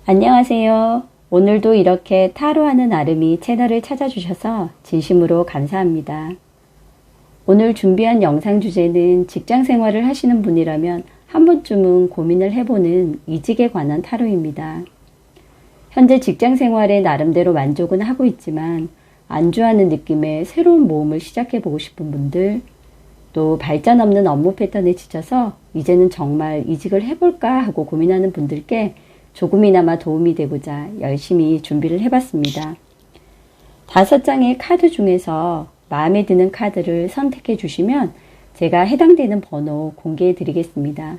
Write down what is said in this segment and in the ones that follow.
안녕하세요. 오늘도 이렇게 타로하는 아름이 채널을 찾아주셔서 진심으로 감사합니다. 오늘 준비한 영상 주제는 직장 생활을 하시는 분이라면 한 번쯤은 고민을 해보는 이직에 관한 타로입니다. 현재 직장 생활에 나름대로 만족은 하고 있지만 안주하는 느낌의 새로운 모험을 시작해보고 싶은 분들, 또 발전 없는 업무 패턴에 지쳐서 이제는 정말 이직을 해볼까 하고 고민하는 분들께 조금이나마 도움이 되고자 열심히 준비를 해봤습니다. 5장의 카드 중에서 마음에 드는 카드를 선택해 주시면 제가 해당되는 번호 공개해 드리겠습니다.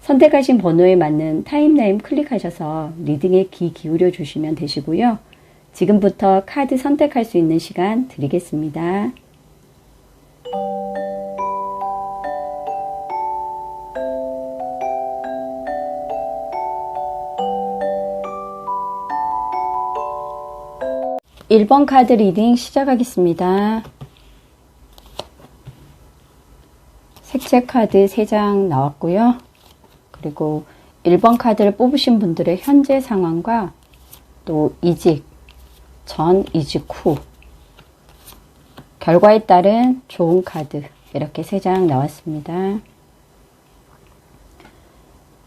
선택하신 번호에 맞는 타임라인 클릭하셔서 리딩에 귀 기울여 주시면 되시고요. 지금부터 카드 선택할 수 있는 시간 드리겠습니다. 1번 카드 리딩 시작하겠습니다. 색채 카드 3장 나왔고요. 그리고 1번 카드를 뽑으신 분들의 현재 상황과 또 이직 전, 이직 후 결과에 따른 좋은 카드 이렇게 3장 나왔습니다.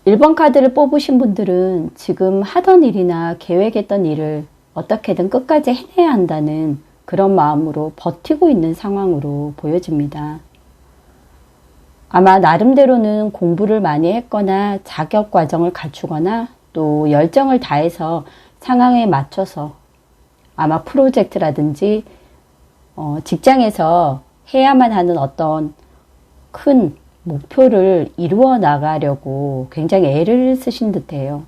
1번 카드를 뽑으신 분들은 지금 하던 일이나 계획했던 일을 어떻게든 끝까지 해내야 한다는 그런 마음으로 버티고 있는 상황으로 보여집니다. 아마 나름대로는 공부를 많이 했거나 자격 과정을 갖추거나 또 열정을 다해서 상황에 맞춰서 아마 프로젝트라든지 직장에서 해야만 하는 어떤 큰 목표를 이루어 나가려고 굉장히 애를 쓰신 듯해요.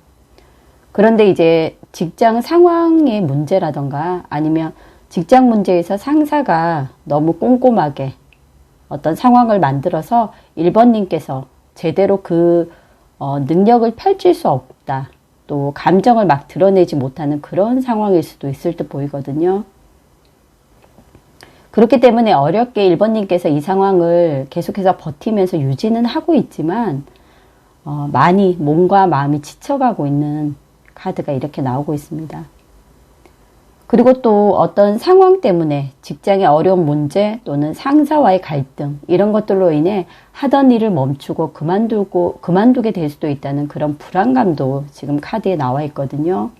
그런데 이제 직장 상황의 문제라던가 아니면 직장 문제에서 상사가 너무 꼼꼼하게 어떤 상황을 만들어서 1번님께서 제대로 그 능력을 펼칠 수 없다. 또 감정을 막 드러내지 못하는 그런 상황일 수도 있을 듯 보이거든요. 그렇기 때문에 어렵게 1번님께서 이 상황을 계속해서 버티면서 유지는 하고 있지만 많이 몸과 마음이 지쳐가고 있는 카드가 이렇게 나오고 있습니다. 그리고 또 어떤 상황 때문에 직장의 어려운 문제 또는 상사와의 갈등 이런 것들로 인해 하던 일을 멈추고 그만두게 될 수도 있다는 그런 불안감도 지금 카드에 나와 있거든요.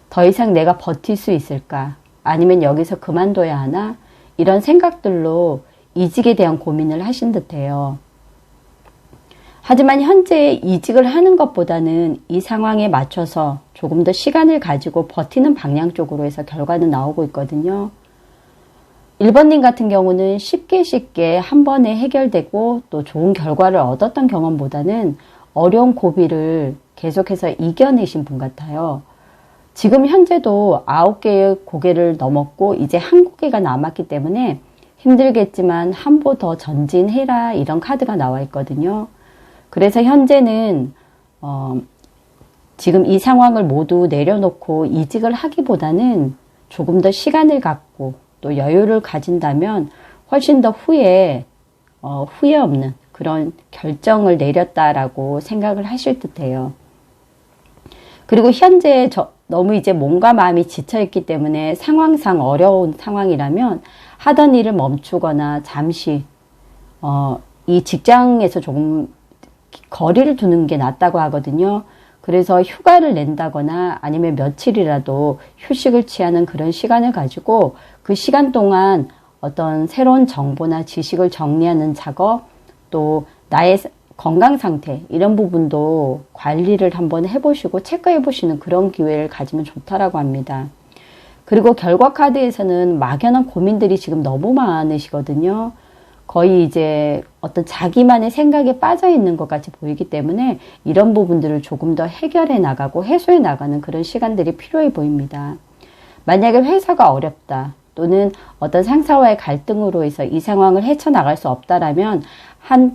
더 이상 내가 버틸 수 있을까? 아니면 여기서 그만둬야 하나? 이런 생각들로 이직에 대한 고민을 하신 듯해요. 하지만 현재 이직을 하는 것보다는 이 상황에 맞춰서 조금 더 시간을 가지고 버티는 방향 쪽으로 해서 결과는 나오고 있거든요. 1번님 같은 경우는 쉽게 한 번에 해결되고 또 좋은 결과를 얻었던 경험보다는 어려운 고비를 계속해서 이겨내신 분 같아요. 지금 현재도 9개의 고개를 넘었고 이제 1고개가 남았기 때문에 힘들겠지만 한 보 더 전진해라 이런 카드가 나와 있거든요. 그래서 현재는 지금 이 상황을 모두 내려놓고 이직을 하기보다는 조금 더 시간을 갖고 또 여유를 가진다면 훨씬 더 후에 없는 그런 결정을 내렸다라고 생각을 하실 듯해요. 그리고 현재 너무 이제 몸과 마음이 지쳐있기 때문에 상황상 어려운 상황이라면 하던 일을 멈추거나 잠시 이 직장에서 조금 거리를 두는 게 낫다고 하거든요. 그래서 휴가를 낸다거나 아니면 며칠이라도 휴식을 취하는 그런 시간을 가지고 그 시간 동안 어떤 새로운 정보나 지식을 정리하는 작업, 또 나의 건강 상태 이런 부분도 관리를 한번 해보시고 체크해 보시는 그런 기회를 가지면 좋다라고 합니다. 그리고 결과 카드에서는 막연한 고민들이 지금 너무 많으시거든요. 거의 이제 어떤 자기만의 생각에 빠져 있는 것 같이 보이기 때문에 이런 부분들을 조금 더 해결해 나가고 해소해 나가는 그런 시간들이 필요해 보입니다. 만약에 회사가 어렵다 또는 어떤 상사와의 갈등으로 해서 이 상황을 헤쳐나갈 수 없다라면 한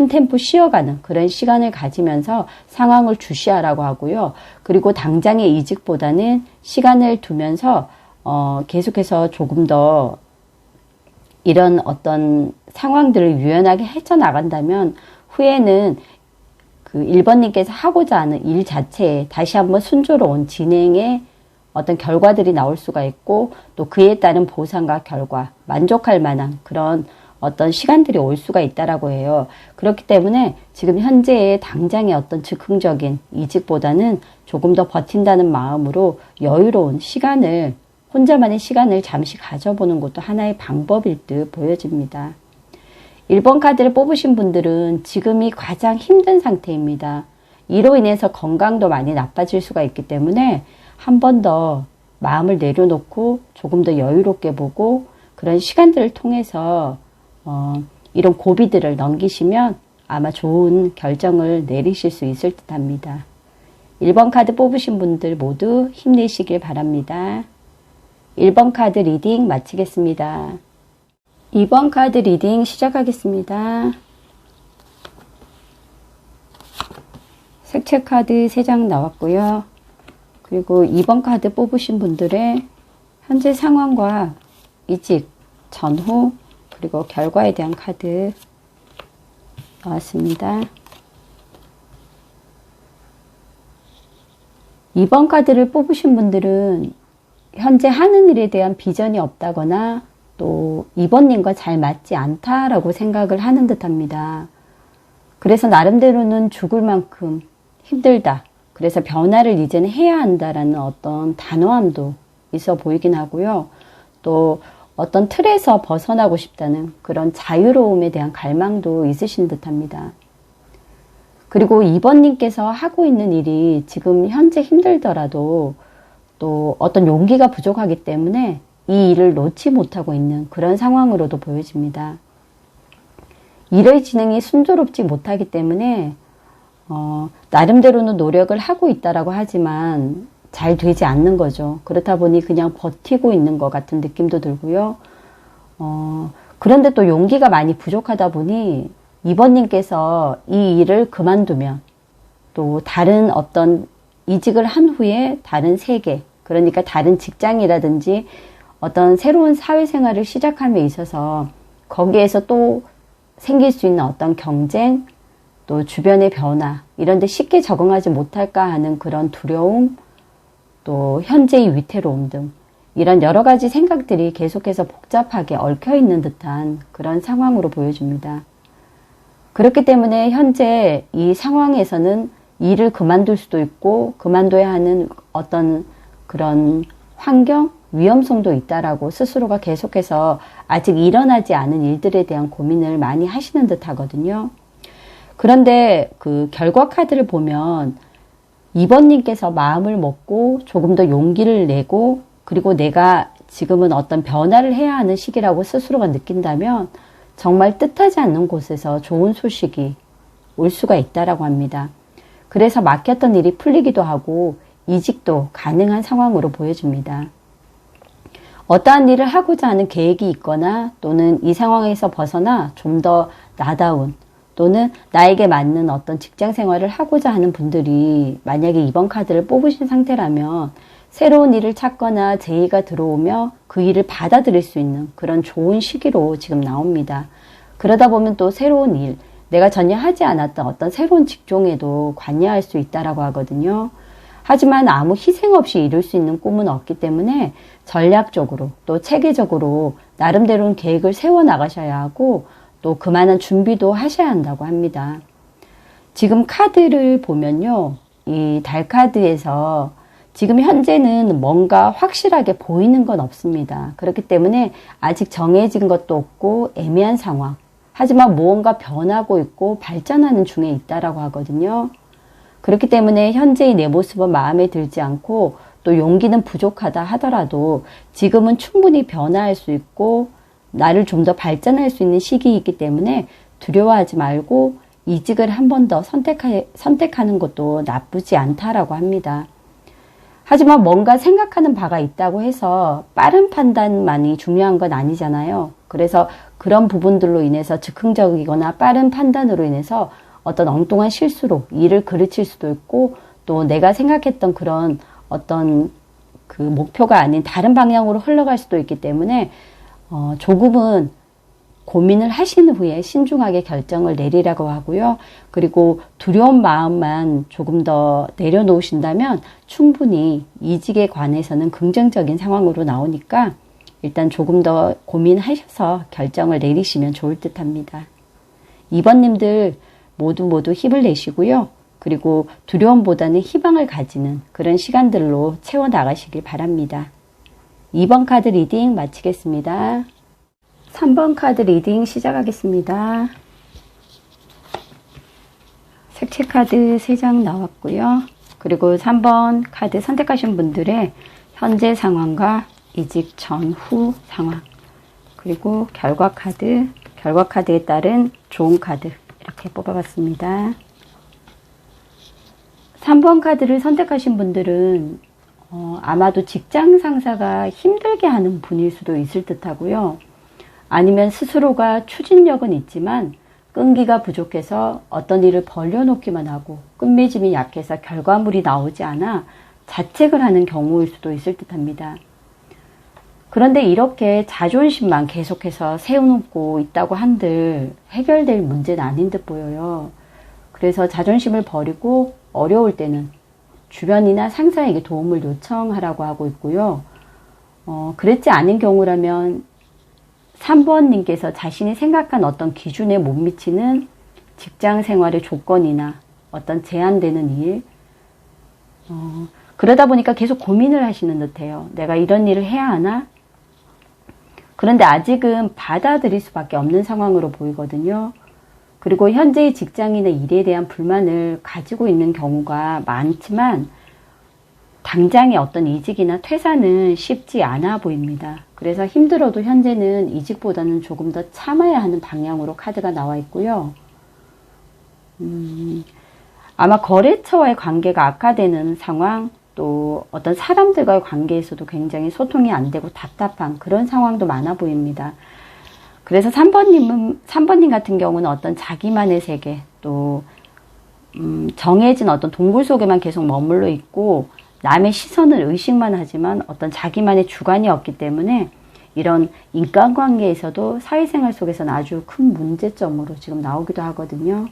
템포 쉬어가는 그런 시간을 가지면서 상황을 주시하라고 하고요. 그리고 당장의 이직보다는 시간을 두면서 계속해서 조금 더 이런 어떤 상황들을 유연하게 헤쳐나간다면 후에는 그 1번님께서 하고자 하는 일 자체에 다시 한번 순조로운 진행의 어떤 결과들이 나올 수가 있고 또 그에 따른 보상과 결과, 만족할 만한 그런 어떤 시간들이 올 수가 있다라고 해요. 그렇기 때문에 지금 현재의 당장의 어떤 즉흥적인 이직보다는 조금 더 버틴다는 마음으로 여유로운 시간을, 혼자만의 시간을 잠시 가져보는 것도 하나의 방법일 듯 보여집니다. 1번 카드를 뽑으신 분들은 지금이 가장 힘든 상태입니다. 이로 인해서 건강도 많이 나빠질 수가 있기 때문에 한 번 더 마음을 내려놓고 조금 더 여유롭게 보고 그런 시간들을 통해서 이런 고비들을 넘기시면 아마 좋은 결정을 내리실 수 있을 듯 합니다. 1번 카드 뽑으신 분들 모두 힘내시길 바랍니다. 1번 카드 리딩 마치겠습니다. 2번 카드 리딩 시작하겠습니다. 색채 카드 3장 나왔고요. 그리고 2번 카드 뽑으신 분들의 현재 상황과 이직, 전후, 그리고 결과에 대한 카드 나왔습니다. 2번 카드를 뽑으신 분들은 현재 하는 일에 대한 비전이 없다거나 또 2번님과 잘 맞지 않다라고 생각을 하는 듯 합니다. 그래서 나름대로는 죽을 만큼 힘들다. 그래서 변화를 이제는 해야 한다라는 어떤 단호함도 있어 보이긴 하고요. 또 어떤 틀에서 벗어나고 싶다는 그런 자유로움에 대한 갈망도 있으신 듯 합니다. 그리고 2번님께서 하고 있는 일이 지금 현재 힘들더라도 또 어떤 용기가 부족하기 때문에 이 일을 놓지 못하고 있는 그런 상황으로도 보여집니다. 일의 진행이 순조롭지 못하기 때문에 나름대로는 노력을 하고 있다라고 하지만 잘 되지 않는 거죠. 그렇다 보니 그냥 버티고 있는 것 같은 느낌도 들고요. 그런데 또 용기가 많이 부족하다 보니 2번님께서 이 일을 그만두면 또 다른 어떤 이직을 한 후에 다른 세계, 그러니까 다른 직장이라든지 어떤 새로운 사회생활을 시작함에 있어서 거기에서 또 생길 수 있는 어떤 경쟁, 또 주변의 변화, 이런 데 쉽게 적응하지 못할까 하는 그런 두려움, 또 현재의 위태로움 등 이런 여러 가지 생각들이 계속해서 복잡하게 얽혀있는 듯한 그런 상황으로 보여집니다. 그렇기 때문에 현재 이 상황에서는 일을 그만둘 수도 있고 그만둬야 하는 어떤 그런 환경, 위험성도 있다라고 스스로가 계속해서 아직 일어나지 않은 일들에 대한 고민을 많이 하시는 듯 하거든요. 그런데 그 결과 카드를 보면 2번님께서 마음을 먹고 조금 더 용기를 내고 그리고 내가 지금은 어떤 변화를 해야 하는 시기라고 스스로가 느낀다면 정말 뜻하지 않는 곳에서 좋은 소식이 올 수가 있다라고 합니다. 그래서 막혔던 일이 풀리기도 하고 이직도 가능한 상황으로 보여집니다. 어떠한 일을 하고자 하는 계획이 있거나 또는 이 상황에서 벗어나 좀 더 나다운 또는 나에게 맞는 어떤 직장 생활을 하고자 하는 분들이 만약에 이번 카드를 뽑으신 상태라면 새로운 일을 찾거나 제의가 들어오며 그 일을 받아들일 수 있는 그런 좋은 시기로 지금 나옵니다. 그러다 보면 또 새로운 일, 내가 전혀 하지 않았던 어떤 새로운 직종에도 관여할 수 있다라고 하거든요. 하지만 아무 희생 없이 이룰 수 있는 꿈은 없기 때문에 전략적으로 또 체계적으로 나름대로는 계획을 세워 나가셔야 하고 또 그만한 준비도 하셔야 한다고 합니다. 지금 카드를 보면요. 이 달 카드에서 지금 현재는 뭔가 확실하게 보이는 건 없습니다. 그렇기 때문에 아직 정해진 것도 없고 애매한 상황. 하지만 무언가 변하고 있고 발전하는 중에 있다라고 하거든요. 그렇기 때문에 현재의 내 모습은 마음에 들지 않고 또 용기는 부족하다 하더라도 지금은 충분히 변화할 수 있고 나를 좀 더 발전할 수 있는 시기이기 때문에 두려워하지 말고 이직을 한 번 더 선택하는 것도 나쁘지 않다라고 합니다. 하지만 뭔가 생각하는 바가 있다고 해서 빠른 판단만이 중요한 건 아니잖아요. 그래서 그런 부분들로 인해서 즉흥적이거나 빠른 판단으로 인해서 어떤 엉뚱한 실수로 일을 그르칠 수도 있고 또 내가 생각했던 그런 어떤 그 목표가 아닌 다른 방향으로 흘러갈 수도 있기 때문에 조금은 고민을 하신 후에 신중하게 결정을 내리라고 하고요. 그리고 두려운 마음만 조금 더 내려놓으신다면 충분히 이직에 관해서는 긍정적인 상황으로 나오니까 일단 조금 더 고민하셔서 결정을 내리시면 좋을 듯 합니다. 2번님들 모두 힘을 내시고요. 그리고 두려움보다는 희망을 가지는 그런 시간들로 채워나가시길 바랍니다. 2번 카드 리딩 마치겠습니다. 3번 카드 리딩 시작하겠습니다. 색채 카드 3장 나왔고요. 그리고 3번 카드 선택하신 분들의 현재 상황과 이직 전후 상황, 그리고 결과 카드에 따른 좋은 카드 이렇게 뽑아봤습니다. 3번 카드를 선택하신 분들은 아마도 직장 상사가 힘들게 하는 분일 수도 있을 듯 하고요. 아니면 스스로가 추진력은 있지만 끈기가 부족해서 어떤 일을 벌려놓기만 하고 끝맺음이 약해서 결과물이 나오지 않아 자책을 하는 경우일 수도 있을 듯 합니다. 그런데 이렇게 자존심만 계속해서 세워놓고 있다고 한들 해결될 문제는 아닌 듯 보여요. 그래서 자존심을 버리고 어려울 때는 주변이나 상사에게 도움을 요청하라고 하고 있고요. 그렇지 않은 경우라면 3번님께서 자신이 생각한 어떤 기준에 못 미치는 직장 생활의 조건이나 어떤 제한되는 일, 그러다 보니까 계속 고민을 하시는 듯해요. 내가 이런 일을 해야 하나? 그런데 아직은 받아들일 수밖에 없는 상황으로 보이거든요. 그리고 현재의 직장이나 일에 대한 불만을 가지고 있는 경우가 많지만 당장의 어떤 이직이나 퇴사는 쉽지 않아 보입니다. 그래서 힘들어도 현재는 이직보다는 조금 더 참아야 하는 방향으로 카드가 나와 있고요. 아마 거래처와의 관계가 악화되는 상황, 또 어떤 사람들과의 관계에서도 굉장히 소통이 안 되고 답답한 그런 상황도 많아 보입니다. 그래서 3번님 같은 경우는 어떤 자기만의 세계, 또 정해진 어떤 동굴 속에만 계속 머물러 있고 남의 시선을 의식만 하지만 어떤 자기만의 주관이 없기 때문에 이런 인간관계에서도 사회생활 속에서는 아주 큰 문제점으로 지금 나오기도 하거든요.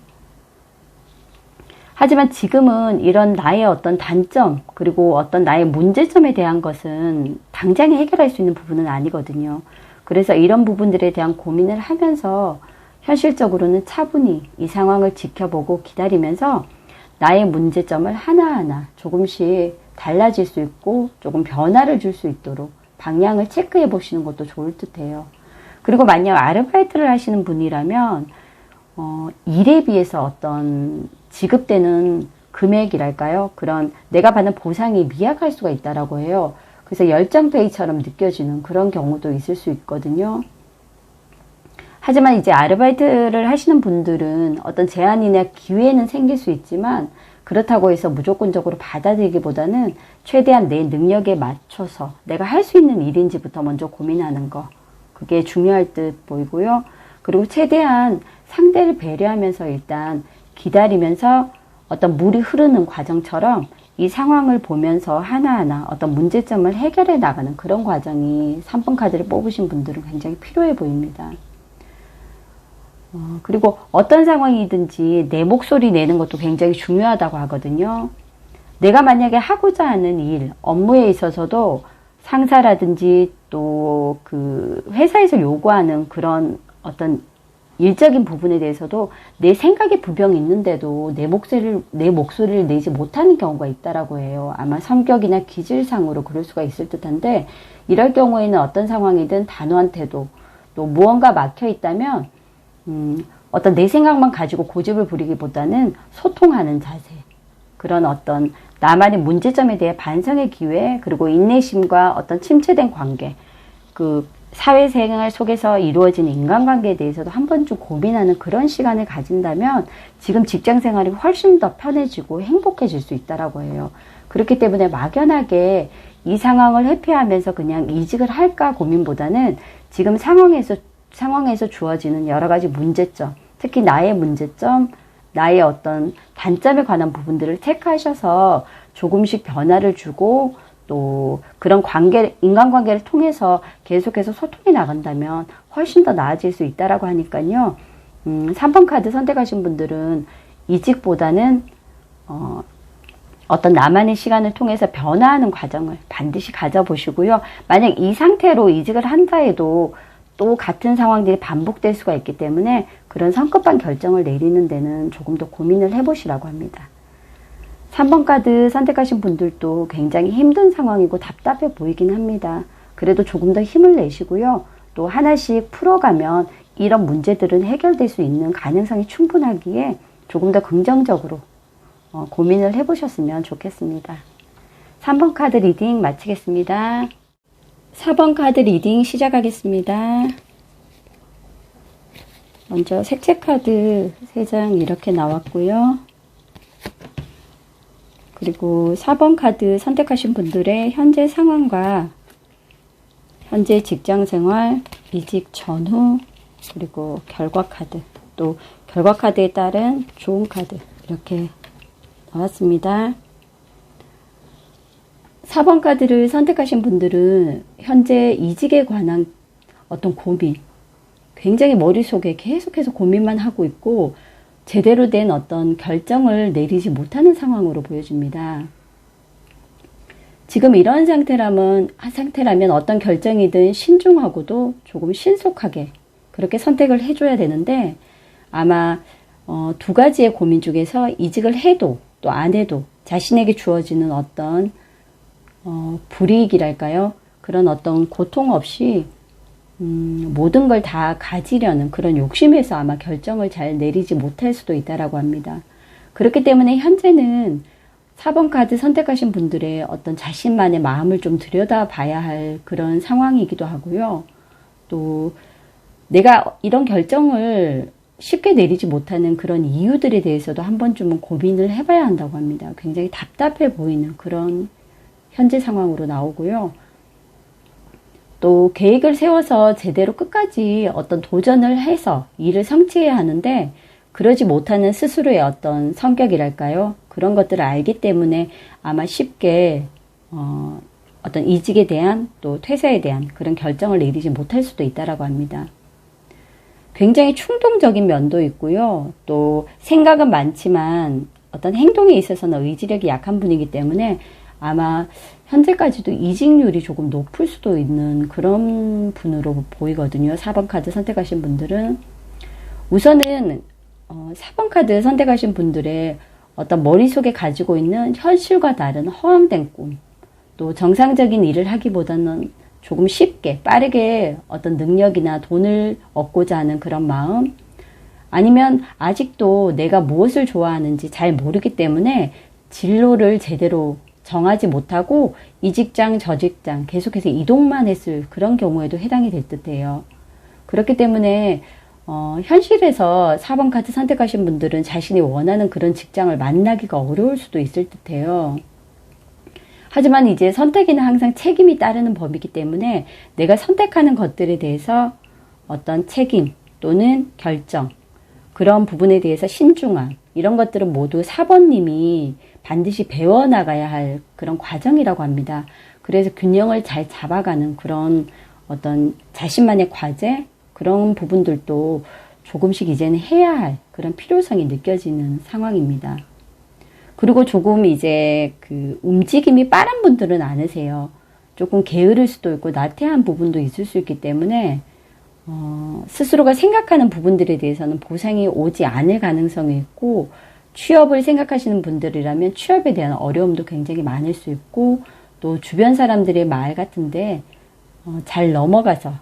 하지만 지금은 이런 나의 어떤 단점, 그리고 어떤 나의 문제점에 대한 것은 당장에 해결할 수 있는 부분은 아니거든요. 그래서 이런 부분들에 대한 고민을 하면서 현실적으로는 차분히 이 상황을 지켜보고 기다리면서 나의 문제점을 하나하나 조금씩 달라질 수 있고 조금 변화를 줄 수 있도록 방향을 체크해 보시는 것도 좋을 듯해요. 그리고 만약 아르바이트를 하시는 분이라면 일에 비해서 어떤 지급되는 금액이랄까요? 그런 내가 받는 보상이 미약할 수가 있다라고 해요. 그래서 열정페이처럼 느껴지는 그런 경우도 있을 수 있거든요. 하지만 이제 아르바이트를 하시는 분들은 어떤 제한이나 기회는 생길 수 있지만 그렇다고 해서 무조건적으로 받아들이기보다는 최대한 내 능력에 맞춰서 내가 할 수 있는 일인지부터 먼저 고민하는 거, 그게 중요할 듯 보이고요. 그리고 최대한 상대를 배려하면서 일단 기다리면서 어떤 물이 흐르는 과정처럼 이 상황을 보면서 하나하나 어떤 문제점을 해결해 나가는 그런 과정이 3번 카드를 뽑으신 분들은 굉장히 필요해 보입니다. 그리고 어떤 상황이든지 내 목소리 내는 것도 굉장히 중요하다고 하거든요. 내가 만약에 하고자 하는 일, 업무에 있어서도 상사라든지 또 그 회사에서 요구하는 그런 어떤 일적인 부분에 대해서도 내 생각에 부병이 있는데도 내 목소리를 내지 못하는 경우가 있다라고 해요. 아마 성격이나 기질상으로 그럴 수가 있을 듯한데 이럴 경우에는 어떤 상황이든 단호한 태도, 또 무언가 막혀 있다면 어떤 내 생각만 가지고 고집을 부리기보다는 소통하는 자세, 그런 어떤 나만의 문제점에 대해 반성의 기회, 그리고 인내심과 어떤 침체된 관계, 그 사회생활 속에서 이루어지는 인간관계에 대해서도 한 번쯤 고민하는 그런 시간을 가진다면 지금 직장생활이 훨씬 더 편해지고 행복해질 수 있다라고 해요. 그렇기 때문에 막연하게 이 상황을 회피하면서 그냥 이직을 할까 고민보다는 지금 상황에서 주어지는 여러 가지 문제점, 특히 나의 문제점, 나의 어떤 단점에 관한 부분들을 체크하셔서 조금씩 변화를 주고 또 그런 인간관계를 통해서 계속해서 소통이 나간다면 훨씬 더 나아질 수 있다라고 하니까요. 3번 카드 선택하신 분들은 이직보다는 어떤 나만의 시간을 통해서 변화하는 과정을 반드시 가져보시고요. 만약 이 상태로 이직을 한다 해도 또 같은 상황들이 반복될 수가 있기 때문에 그런 성급한 결정을 내리는 데는 조금 더 고민을 해보시라고 합니다. 3번 카드 선택하신 분들도 굉장히 힘든 상황이고 답답해 보이긴 합니다. 그래도 조금 더 힘을 내시고요. 또 하나씩 풀어가면 이런 문제들은 해결될 수 있는 가능성이 충분하기에 조금 더 긍정적으로 고민을 해보셨으면 좋겠습니다. 3번 카드 리딩 마치겠습니다. 4번 카드 리딩 시작하겠습니다. 먼저 색채 카드 3장 이렇게 나왔고요. 그리고 4번 카드 선택하신 분들의 현재 상황과 현재 직장생활, 이직 전후, 그리고 결과 카드, 또 결과 카드에 따른 좋은 카드 이렇게 나왔습니다. 4번 카드를 선택하신 분들은 현재 이직에 관한 어떤 고민, 굉장히 머릿속에 계속해서 고민만 하고 있고 제대로 된 어떤 결정을 내리지 못하는 상황으로 보여집니다. 지금 이런 상태라면 어떤 결정이든 신중하고도 조금 신속하게 그렇게 선택을 해줘야 되는데 아마 두 가지의 고민 중에서 이직을 해도 또 안 해도 자신에게 주어지는 어떤 불이익이랄까요? 그런 어떤 고통 없이 모든 걸 다 가지려는 그런 욕심에서 아마 결정을 잘 내리지 못할 수도 있다라고 합니다. 그렇기 때문에 현재는 4번 카드 선택하신 분들의 어떤 자신만의 마음을 좀 들여다봐야 할 그런 상황이기도 하고요. 또 내가 이런 결정을 쉽게 내리지 못하는 그런 이유들에 대해서도 한 번쯤은 고민을 해봐야 한다고 합니다. 굉장히 답답해 보이는 그런 현재 상황으로 나오고요. 또 계획을 세워서 제대로 끝까지 어떤 도전을 해서 일을 성취해야 하는데 그러지 못하는 스스로의 어떤 성격이랄까요? 그런 것들을 알기 때문에 아마 쉽게 어떤 이직에 대한 또 퇴사에 대한 그런 결정을 내리지 못할 수도 있다라고 합니다. 굉장히 충동적인 면도 있고요. 또 생각은 많지만 어떤 행동에 있어서는 의지력이 약한 분이기 때문에 아마 현재까지도 이직률이 조금 높을 수도 있는 그런 분으로 보이거든요. 4번 카드 선택하신 분들은. 우선은 4번 카드 선택하신 분들의 어떤 머릿속에 가지고 있는 현실과 다른 허황된 꿈, 또 정상적인 일을 하기보다는 조금 쉽게 빠르게 어떤 능력이나 돈을 얻고자 하는 그런 마음, 아니면 아직도 내가 무엇을 좋아하는지 잘 모르기 때문에 진로를 제대로 정하지 못하고 이 직장 저 직장 계속해서 이동만 했을 그런 경우에도 해당이 될 듯해요. 그렇기 때문에 현실에서 4번 카드 선택하신 분들은 자신이 원하는 그런 직장을 만나기가 어려울 수도 있을 듯해요. 하지만 이제 선택에는 항상 책임이 따르는 법이기 때문에 내가 선택하는 것들에 대해서 어떤 책임 또는 결정, 그런 부분에 대해서 신중함, 이런 것들은 모두 4번님이 반드시 배워나가야 할 그런 과정이라고 합니다. 그래서 균형을 잘 잡아가는 그런 어떤 자신만의 과제, 그런 부분들도 조금씩 이제는 해야 할 그런 필요성이 느껴지는 상황입니다. 그리고 조금 이제 그 움직임이 빠른 분들은 않으세요. 조금 게으를 수도 있고 나태한 부분도 있을 수 있기 때문에 스스로가 생각하는 부분들에 대해서는 보상이 오지 않을 가능성이 있고, 취업을 생각하시는 분들이라면 취업에 대한 어려움도 굉장히 많을 수 있고, 또 주변 사람들의 말 같은데 잘 넘어가서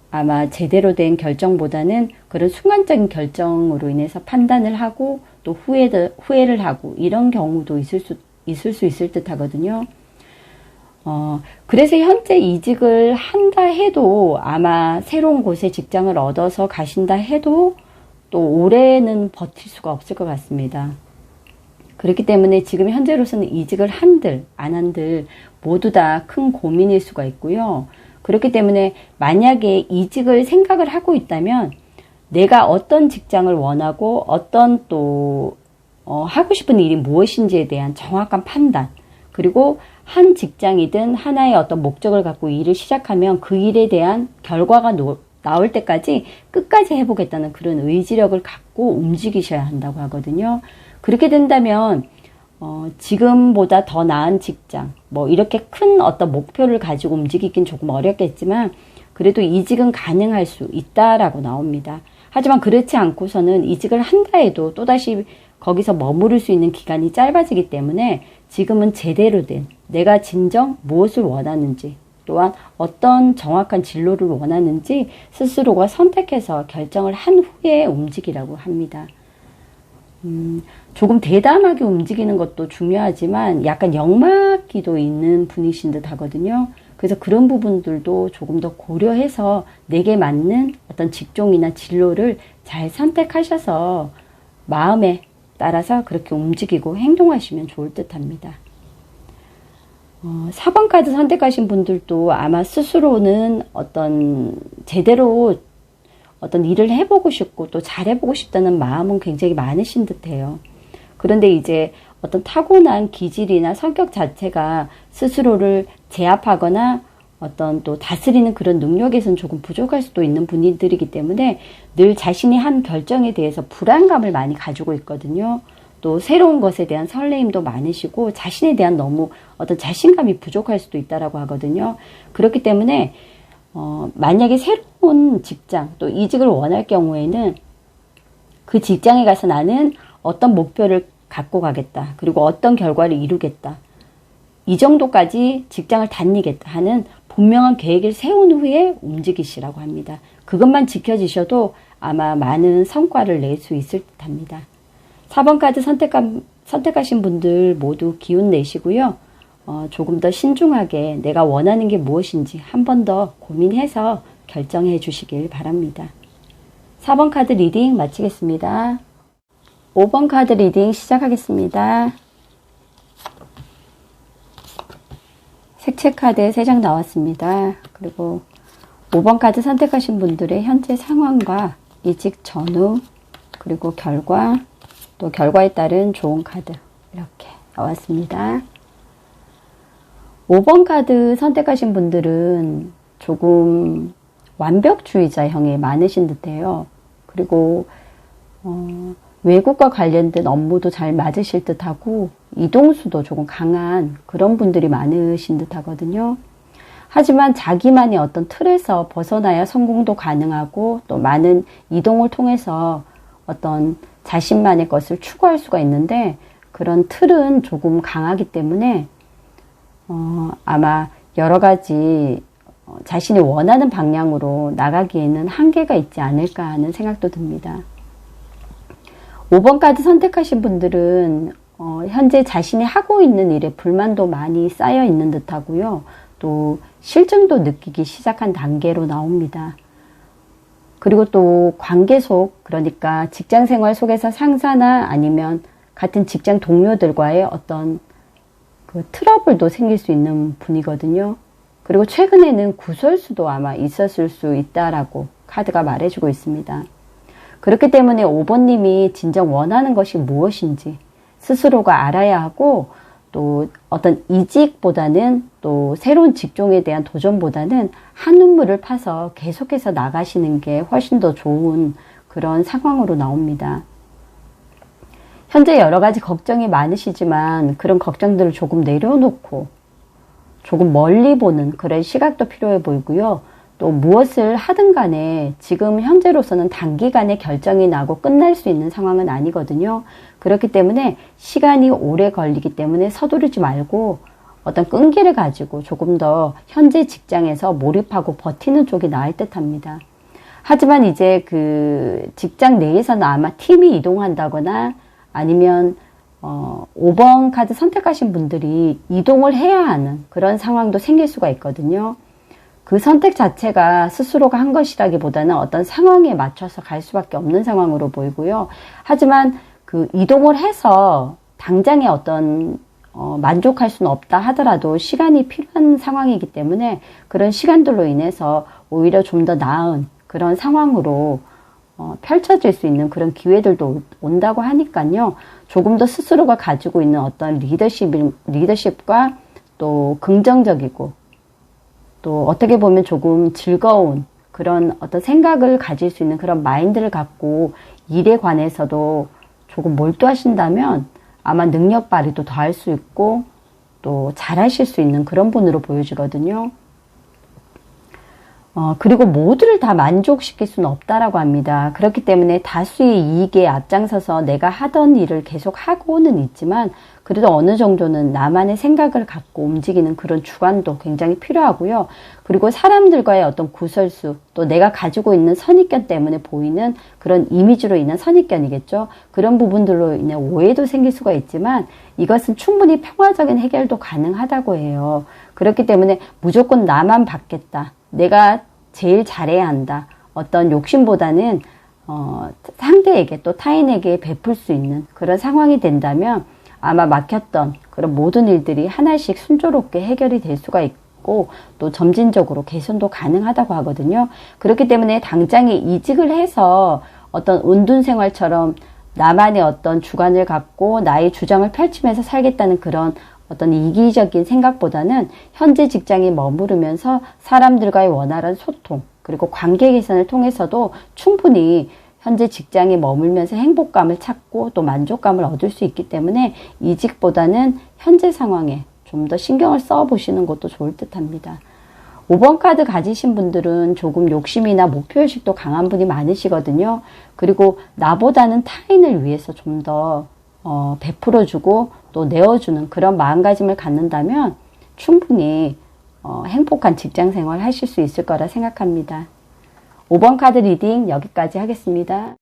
아마 제대로 된 결정보다는 그런 순간적인 결정으로 인해서 판단을 하고 또 후회를 하고 이런 경우도 있을 수 있을 듯 하거든요. 그래서 현재 이직을 한다 해도 아마 새로운 곳에 직장을 얻어서 가신다 해도 또 올해는 버틸 수가 없을 것 같습니다. 그렇기 때문에 지금 현재로서는 이직을 한들 안 한들 모두 다 큰 고민일 수가 있고요. 그렇기 때문에 만약에 이직을 생각을 하고 있다면 내가 어떤 직장을 원하고 어떤 또 하고 싶은 일이 무엇인지에 대한 정확한 판단, 그리고 한 직장이든 하나의 어떤 목적을 갖고 일을 시작하면 그 일에 대한 결과가 나올 때까지 끝까지 해보겠다는 그런 의지력을 갖고 움직이셔야 한다고 하거든요. 그렇게 된다면 지금보다 더 나은 직장, 뭐 이렇게 큰 어떤 목표를 가지고 움직이긴 조금 어렵겠지만 그래도 이직은 가능할 수 있다라고 나옵니다. 하지만 그렇지 않고서는 이직을 한다 해도 또다시 거기서 머무를 수 있는 기간이 짧아지기 때문에 지금은 제대로 된 내가 진정 무엇을 원하는지 또한 어떤 정확한 진로를 원하는지 스스로가 선택해서 결정을 한 후에 움직이라고 합니다. 조금 대담하게 움직이는 것도 중요하지만 약간 역마기도 있는 분이신 듯 하거든요. 그래서 그런 부분들도 조금 더 고려해서 내게 맞는 어떤 직종이나 진로를 잘 선택하셔서 마음에 따라서 그렇게 움직이고 행동하시면 좋을 듯 합니다. 4번 카드 선택하신 분들도 아마 스스로는 제대로 어떤 일을 해보고 싶고 또 잘해보고 싶다는 마음은 굉장히 많으신 듯해요. 그런데 이제 어떤 타고난 기질이나 성격 자체가 스스로를 제압하거나 어떤 또 다스리는 그런 능력에서는 조금 부족할 수도 있는 분들이기 때문에 늘 자신이 한 결정에 대해서 불안감을 많이 가지고 있거든요. 또 새로운 것에 대한 설레임도 많으시고 자신에 대한 너무 어떤 자신감이 부족할 수도 있다라고 하거든요. 그렇기 때문에 만약에 새로운 직장 또 이직을 원할 경우에는 그 직장에 가서 나는 어떤 목표를 갖고 가겠다. 그리고 어떤 결과를 이루겠다. 이 정도까지 직장을 다니겠다 하는 분명한 계획을 세운 후에 움직이시라고 합니다. 그것만 지켜지셔도 아마 많은 성과를 낼 수 있을 듯 합니다. 4번 카드 선택하신 분들 모두 기운 내시고요. 조금 더 신중하게 내가 원하는 게 무엇인지 한 번 더 고민해서 결정해 주시길 바랍니다. 4번 카드 리딩 마치겠습니다. 5번 카드 리딩 시작하겠습니다. 색채 카드 3장 나왔습니다. 그리고 5번 카드 선택하신 분들의 현재 상황과 이직 전후 그리고 결과 또 결과에 따른 좋은 카드 이렇게 나왔습니다. 5번 카드 선택하신 분들은 조금 완벽주의자형이 많으신 듯해요. 그리고 외국과 관련된 업무도 잘 맞으실 듯하고 이동수도 조금 강한 그런 분들이 많으신 듯하거든요. 하지만 자기만의 어떤 틀에서 벗어나야 성공도 가능하고 또 많은 이동을 통해서 어떤 자신만의 것을 추구할 수가 있는데 그런 틀은 조금 강하기 때문에 아마 여러 가지 자신이 원하는 방향으로 나가기에는 한계가 있지 않을까 하는 생각도 듭니다. 5번 카드 선택하신 분들은 현재 자신이 하고 있는 일에 불만도 많이 쌓여 있는 듯하고요. 또 실증도 느끼기 시작한 단계로 나옵니다. 그리고 또 관계 속, 그러니까 직장 생활 속에서 상사나 아니면 같은 직장 동료들과의 어떤 그 트러블도 생길 수 있는 분이거든요. 그리고 최근에는 구설수도 아마 있었을 수 있다라고 카드가 말해주고 있습니다. 그렇기 때문에 5번님이 진정 원하는 것이 무엇인지 스스로가 알아야 하고 또 어떤 이직보다는 또 새로운 직종에 대한 도전보다는 한 눈물을 파서 계속해서 나가시는 게 훨씬 더 좋은 그런 상황으로 나옵니다. 현재 여러 가지 걱정이 많으시지만 그런 걱정들을 조금 내려놓고 조금 멀리 보는 그런 시각도 필요해 보이고요. 또 무엇을 하든 간에 지금 현재로서는 단기간에 결정이 나고 끝날 수 있는 상황은 아니거든요. 그렇기 때문에 시간이 오래 걸리기 때문에 서두르지 말고 어떤 끈기를 가지고 조금 더 현재 직장에서 몰입하고 버티는 쪽이 나을 듯 합니다. 하지만 이제 그 직장 내에서는 아마 팀이 이동한다거나 아니면 5번 카드 선택하신 분들이 이동을 해야 하는 그런 상황도 생길 수가 있거든요. 그 선택 자체가 스스로가 한 것이라기보다는 어떤 상황에 맞춰서 갈 수밖에 없는 상황으로 보이고요. 하지만 그 이동을 해서 당장에 어떤 만족할 수는 없다 하더라도 시간이 필요한 상황이기 때문에 그런 시간들로 인해서 오히려 좀 더 나은 그런 상황으로 펼쳐질 수 있는 그런 기회들도 온다고 하니까요. 조금 더 스스로가 가지고 있는 어떤 리더십과 또 긍정적이고 또 어떻게 보면 조금 즐거운 그런 어떤 생각을 가질 수 있는 그런 마인드를 갖고 일에 관해서도 조금 몰두하신다면 아마 능력 발휘도 더 할 수 있고 또 잘하실 수 있는 그런 분으로 보여지거든요. 그리고 모두를 다 만족시킬 수는 없다라고 합니다. 그렇기 때문에 다수의 이익에 앞장서서 내가 하던 일을 계속 하고는 있지만 그래도 어느 정도는 나만의 생각을 갖고 움직이는 그런 주관도 굉장히 필요하고요. 그리고 사람들과의 어떤 구설수, 또 내가 가지고 있는 선입견 때문에 보이는 그런 이미지로 인한 선입견이겠죠. 그런 부분들로 인해 오해도 생길 수가 있지만 이것은 충분히 평화적인 해결도 가능하다고 해요. 그렇기 때문에 무조건 나만 받겠다. 내가 제일 잘해야 한다. 어떤 욕심보다는 상대에게 또 타인에게 베풀 수 있는 그런 상황이 된다면 아마 막혔던 그런 모든 일들이 하나씩 순조롭게 해결이 될 수가 있고 또 점진적으로 개선도 가능하다고 하거든요. 그렇기 때문에 당장에 이직을 해서 어떤 은둔 생활처럼 나만의 어떤 주관을 갖고 나의 주장을 펼치면서 살겠다는 그런 어떤 이기적인 생각보다는 현재 직장에 머무르면서 사람들과의 원활한 소통, 그리고 관계 개선을 통해서도 충분히 현재 직장에 머물면서 행복감을 찾고 또 만족감을 얻을 수 있기 때문에 이직보다는 현재 상황에 좀 더 신경을 써보시는 것도 좋을 듯 합니다. 5번 카드 가지신 분들은 조금 욕심이나 목표의식도 강한 분이 많으시거든요. 그리고 나보다는 타인을 위해서 좀 더 베풀어주고 또 내어주는 그런 마음가짐을 갖는다면 충분히 행복한 직장생활 하실 수 있을 거라 생각합니다. 5번 카드 리딩 여기까지 하겠습니다.